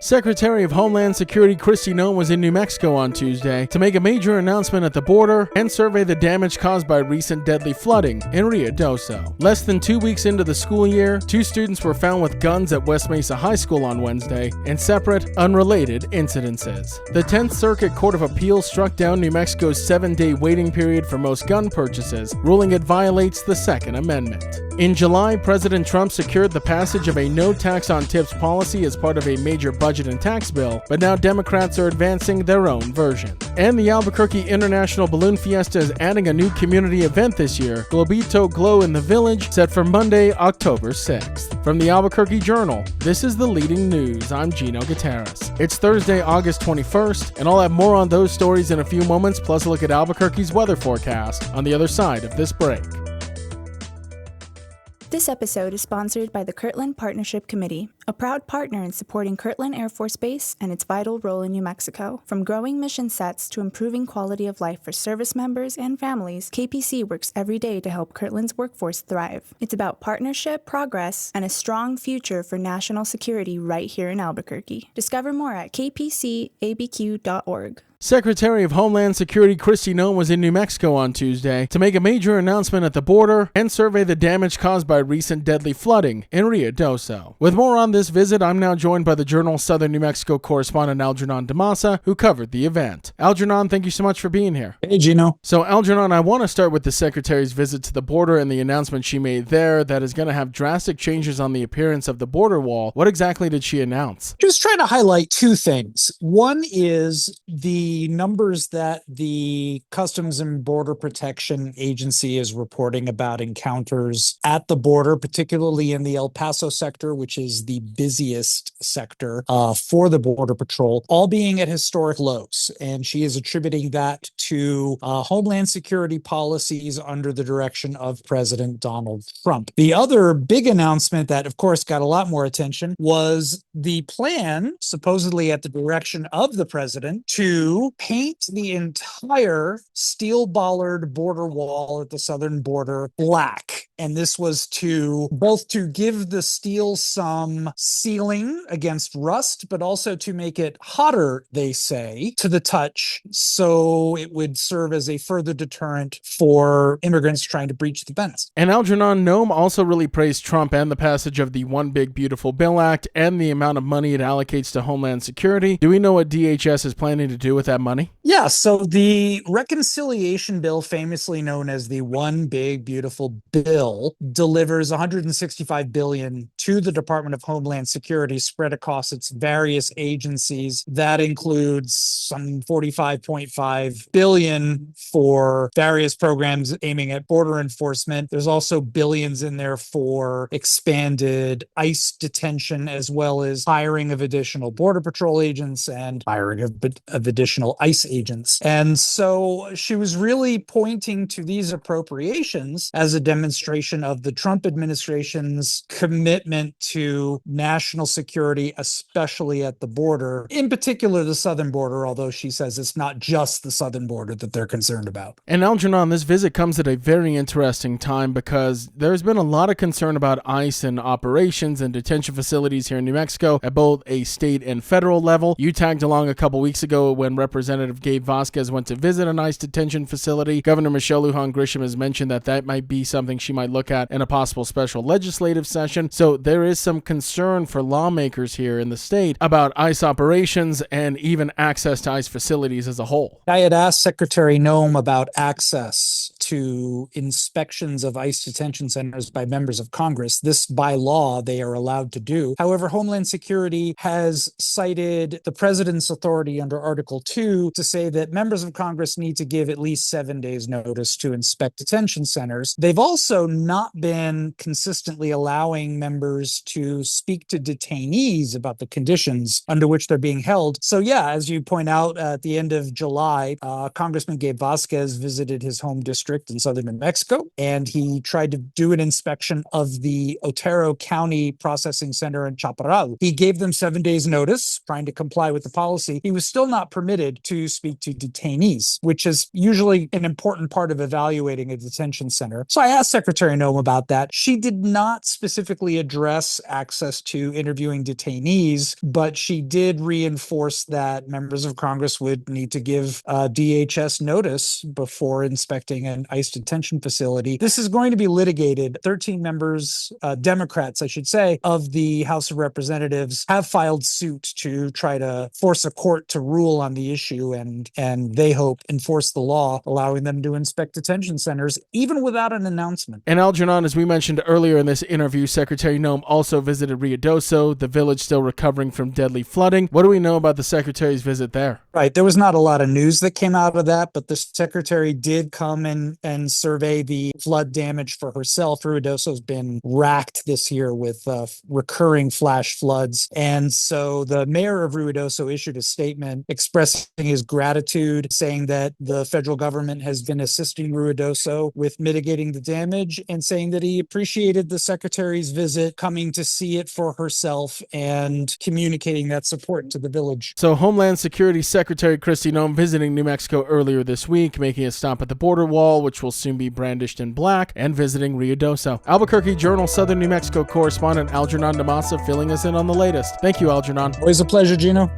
Secretary of Homeland Security Kristi Noem was in New Mexico on Tuesday to make a major announcement at the border and survey the damage caused by recent deadly flooding in Ruidoso. Less than 2 weeks into the school year, 2 students were found with guns at West Mesa High School on Wednesday in separate, unrelated incidences. The 10th Circuit Court of Appeals struck down New Mexico's 7-day waiting period for most gun purchases, ruling it violates the Second Amendment. In July, President Trump secured the passage of a no tax on tips policy as part of a major budget and tax bill, but now Democrats are advancing their own version. And the Albuquerque International Balloon Fiesta is adding a new community event this year, Globito Glow in the Village, set for Monday, October 6th. From the Albuquerque Journal, this is the leading news. I'm Gino Gutierrez. It's Thursday, August 21st, and I'll have more on those stories in a few moments, plus a look at Albuquerque's weather forecast on the other side of this break. This episode is sponsored by the Kirtland Partnership Committee, a proud partner in supporting Kirtland Air Force Base and its vital role in New Mexico. From growing mission sets to improving quality of life for service members and families, KPC works every day to help Kirtland's workforce thrive. It's about partnership, progress, and a strong future for national security right here in Albuquerque. Discover more at kpcabq.org. Secretary of Homeland Security Kristi Noem was in New Mexico on Tuesday to make a major announcement at the border and survey the damage caused by recent deadly flooding in Ruidoso. With more on this visit, I'm now joined by the Journal's Southern New Mexico correspondent Algernon Damasa, who covered the event. Algernon, thank you so much for being here. Hey, Gino. So, Algernon, I want to start with the Secretary's visit to the border and the announcement she made there that is going to have drastic changes on the appearance of the border wall. What exactly did she announce? Just trying to highlight 2 things. One is the numbers that the Customs and Border Protection Agency is reporting about encounters at the border, particularly in the El Paso sector, which is the busiest sector for the Border Patrol, all being at historic lows. And she is attributing that to Homeland Security policies under the direction of President Donald Trump. The other big announcement that, of course, got a lot more attention was the plan, supposedly at the direction of the president, to paint the entire steel bollard border wall at the southern border black. And this was to both to give the steel some sealing against rust, but also to make it hotter, they say, to the touch, so it would serve as a further deterrent for immigrants trying to breach the fence. And Algernon, Noem also really praised Trump and the passage of the One Big Beautiful Bill Act and the amount of money it allocates to Homeland Security. Do we know what DHS is planning to do with that money? Yeah, so the reconciliation bill, famously known as the One Big Beautiful Bill, delivers $165 billion to the Department of Homeland Security spread across its various agencies. That includes some $45.5 billion for various programs aiming at border enforcement. There's also billions in there for expanded ICE detention, as well as hiring of additional Border Patrol agents and hiring of additional ICE agents. And so she was really pointing to these appropriations as a demonstration of the Trump administration's commitment to national security, especially at the border, in particular the southern border, although she says it's not just the southern border that they're concerned about. And Algernon, this visit comes at a very interesting time because there's been a lot of concern about ICE and operations and detention facilities here in New Mexico at both a state and federal level. You tagged along a couple weeks ago when Representative Gabe Vasquez went to visit an ICE detention facility. Governor Michelle Lujan Grisham has mentioned that might be something she might look at in a possible special legislative session. So there is some concern for lawmakers here in the state about ICE operations and even access to ICE facilities as a whole. I had asked Secretary Noem about access to inspections of ICE detention centers by members of Congress. This, by law, they are allowed to do. However, Homeland Security has cited the president's authority under Article 2 to say that members of Congress need to give at least 7 days notice to inspect detention centers. They've also not been consistently allowing members to speak to detainees about the conditions under which they're being held. So yeah, as you point out, at the end of July, Congressman Gabe Vasquez visited his home district District in southern New Mexico, and he tried to do an inspection of the Otero County Processing Center in Chaparral. He gave them 7 days notice, trying to comply with the policy. He was still not permitted to speak to detainees, which is usually an important part of evaluating a detention center. So I asked Secretary Noem about that. She did not specifically address access to interviewing detainees, but she did reinforce that members of Congress would need to give DHS notice before inspecting an ICE detention facility. This is going to be litigated. 13 members, Democrats, I should say, of the House of Representatives have filed suit to try to force a court to rule on the issue and they hope enforce the law, allowing them to inspect detention centers even without an announcement. And Algernon, as we mentioned earlier in this interview, Secretary Noem also visited Ruidoso, the village still recovering from deadly flooding. What do we know about the Secretary's visit there? Right. There was not a lot of news that came out of that, but the Secretary did come and survey the flood damage for herself. Ruidoso's been racked this year with recurring flash floods. And so the mayor of Ruidoso issued a statement expressing his gratitude, saying that the federal government has been assisting Ruidoso with mitigating the damage and saying that he appreciated the Secretary's visit, coming to see it for herself and communicating that support to the village. So Homeland Security Secretary Kristi Noem visiting New Mexico earlier this week, making a stop at the border wall, which will soon be brandished in black, and visiting Ruidoso. Albuquerque Journal Southern New Mexico correspondent Algernon Damasa filling us in on the latest. Thank you, Algernon. Always a pleasure, Gino.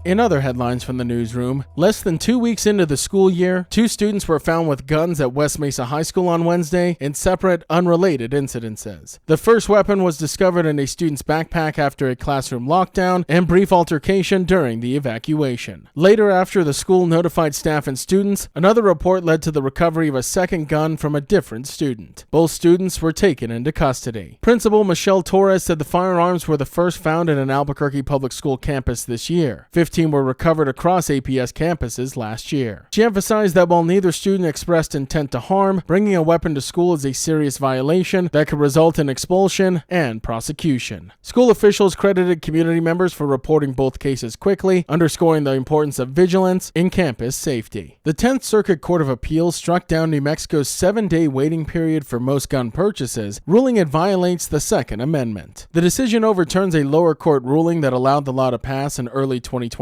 In other headlines from the newsroom, less than 2 weeks into the school year, 2 students were found with guns at West Mesa High School on Wednesday in separate, unrelated incidences. The first weapon was discovered in a student's backpack after a classroom lockdown and brief altercation during the evacuation. Later, after the school notified staff and students, another report led to the recovery of a second gun from a different student. Both students were taken into custody. Principal Michelle Torres said the firearms were the first found in an Albuquerque public school campus this year. 15 were recovered across APS campuses last year. She emphasized that while neither student expressed intent to harm, bringing a weapon to school is a serious violation that could result in expulsion and prosecution. School officials credited community members for reporting both cases quickly, underscoring the importance of vigilance in campus safety. The 10th Circuit Court of Appeals struck down New Mexico's 7-day waiting period for most gun purchases, ruling it violates the Second Amendment. The decision overturns a lower court ruling that allowed the law to pass in early 2024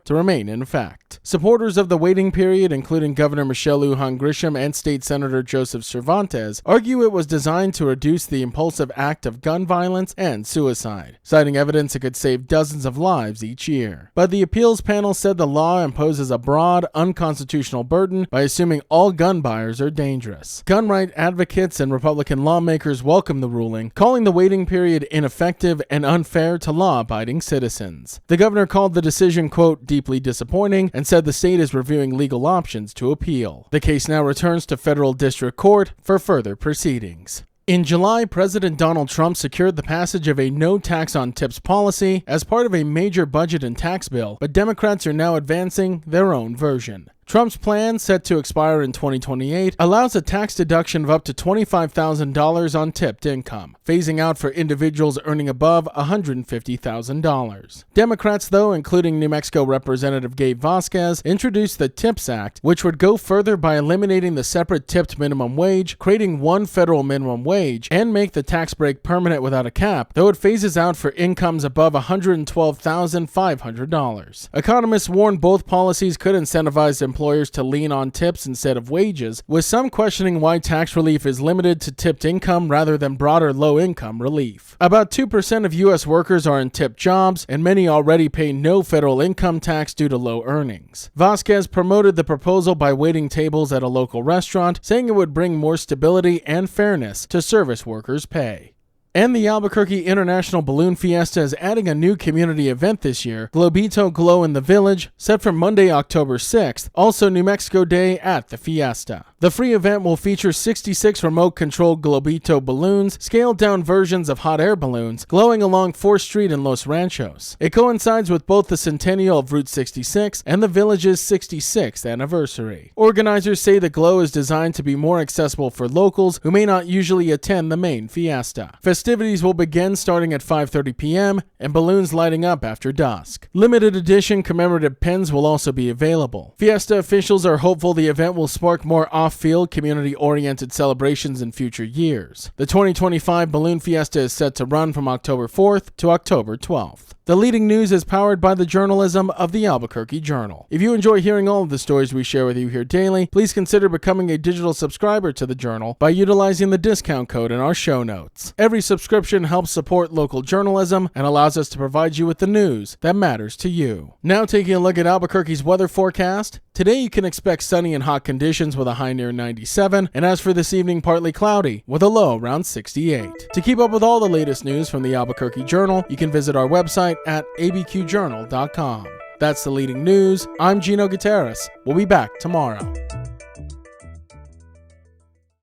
to remain in effect. Supporters of the waiting period, including Governor Michelle Lujan Grisham and State Senator Joseph Cervantes, argue it was designed to reduce the impulsive act of gun violence and suicide, citing evidence it could save dozens of lives each year. But the appeals panel said the law imposes a broad, unconstitutional burden by assuming all gun buyers are dangerous. Gun right advocates and Republican lawmakers welcomed the ruling, calling the waiting period ineffective and unfair to law-abiding citizens. The governor called the decision, quote, deeply disappointing, and said the state is reviewing legal options to appeal. The case now returns to federal district court for further proceedings. In July, President Donald Trump secured the passage of a no tax on tips policy as part of a major budget and tax bill, but Democrats are now advancing their own version. Trump's plan, set to expire in 2028, allows a tax deduction of up to $25,000 on tipped income, phasing out for individuals earning above $150,000. Democrats, though, including New Mexico Representative Gabe Vasquez, introduced the TIPS Act, which would go further by eliminating the separate tipped minimum wage, creating one federal minimum wage, and make the tax break permanent without a cap, though it phases out for incomes above $112,500. Economists warn both policies could incentivize employers to lean on tips instead of wages, with some questioning why tax relief is limited to tipped income rather than broader low-income relief. About 2% of U.S. workers are in tipped jobs, and many already pay no federal income tax due to low earnings. Vasquez promoted the proposal by waiting tables at a local restaurant, saying it would bring more stability and fairness to service workers' pay. And the Albuquerque International Balloon Fiesta is adding a new community event this year, Globito Glow in the Village, set for Monday, October 6th, also New Mexico Day at the Fiesta. The The free event will feature 66 remote-controlled Globito balloons, scaled-down versions of hot air balloons, glowing along 4th Street in Los Ranchos. It coincides with both the centennial of Route 66 and the village's 66th anniversary. Organizers say the glow is designed to be more accessible for locals who may not usually attend the main fiesta. Festivities will begin starting at 5:30 p.m. and balloons lighting up after dusk. Limited edition commemorative pins will also be available. Fiesta officials are hopeful the event will spark more off-field, community-oriented celebrations in future years. The 2025 Balloon Fiesta is set to run from October 4th to October 12th. The leading news is powered by the journalism of the Albuquerque Journal. If you enjoy hearing all of the stories we share with you here daily, please consider becoming a digital subscriber to the Journal by utilizing the discount code in our show notes. Every subscription helps support local journalism and allows us to provide you with the news that matters to you. Now taking a look at Albuquerque's weather forecast. Today you can expect sunny and hot conditions with a high near 97, and as for this evening, partly cloudy with a low around 68. To keep up with all the latest news from the Albuquerque Journal, you can visit our website at abqjournal.com. That's the leading news. I'm Gino Gutierrez. We'll be back tomorrow.